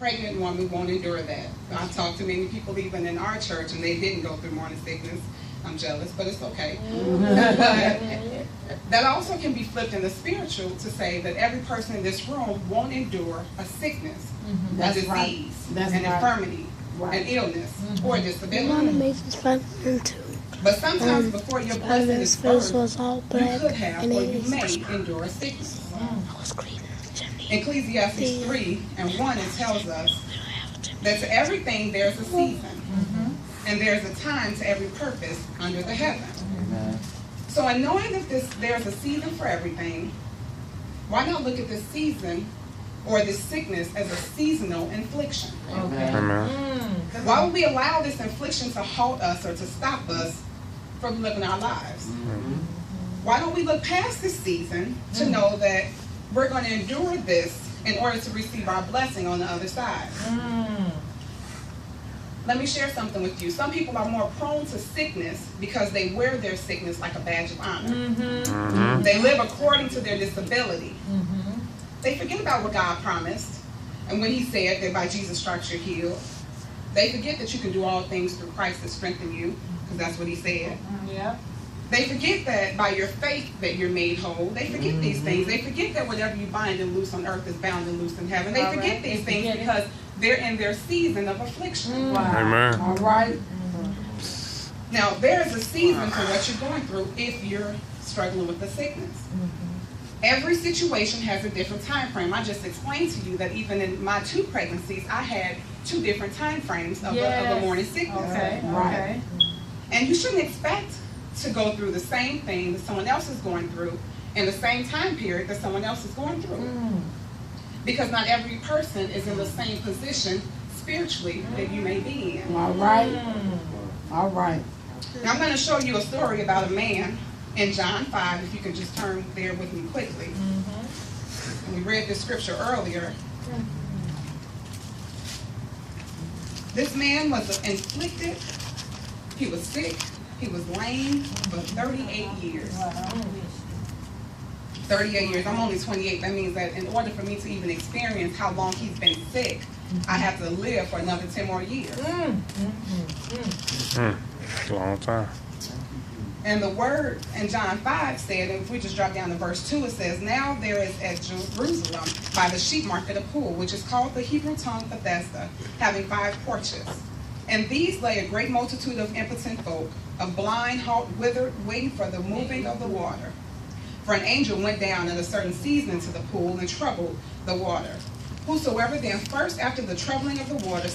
pregnant woman won't endure that. I've talked to many people even in our church, and they didn't go through morning sickness. I'm jealous, but it's okay. But that also can be flipped in the spiritual to say that every person in this room won't endure a sickness, a disease, an infirmity, an illness, or a disability. But sometimes before your blessing is birthed, you could have or you may endure a sickness. Ecclesiastes 3:1, it tells us that to everything there's a season, and there's a time to every purpose under the heaven. So in knowing that there's a season for everything, why not look at this season or this sickness as a seasonal infliction? Why would we allow this infliction to halt us or to stop us from living our lives? Why don't we look past this season to know that we're going to endure this in order to receive our blessing on the other side? Let me share something with you. Some people are more prone to sickness because they wear their sickness like a badge of honor. They live according to their disability. They forget about what God promised and when he said that by Jesus' stripes you're healed. They forget that you can do all things through Christ that strengthen you, because that's what he said. They forget that by your faith that you're made whole. They forget these things. They forget that whatever you bind and loose on earth is bound and loose in heaven. They forget these things because they're in their season of affliction. Amen. All right. Now, there's a season for what you're going through if you're struggling with the sickness. Every situation has a different time frame. I just explained to you that even in my 2 pregnancies, I had 2 different time frames of a morning sickness. Right. And you shouldn't expect to go through the same thing that someone else is going through in the same time period that someone else is going through. Because not every person is in the same position spiritually that you may be in. All right. All right. Now I'm going to show you a story about a man in John 5, if you can just turn there with me quickly. We read this scripture earlier. This man was inflicted, he was sick, he was lame for 38 years. 38 years. I'm only 28. That means that in order for me to even experience how long he's been sick, I have to live for another 10 more years. Long time. And the word in John 5 said, and if we just drop down to verse 2, it says, "Now there is at Jerusalem by the sheep market a pool, which is called the Hebrew tongue Bethesda, having 5 porches. And these lay a great multitude of impotent folk, of blind, halt, withered, waiting for the moving of the water. For an angel went down at a certain season into the pool and troubled the water. Whosoever then first after the troubling of the water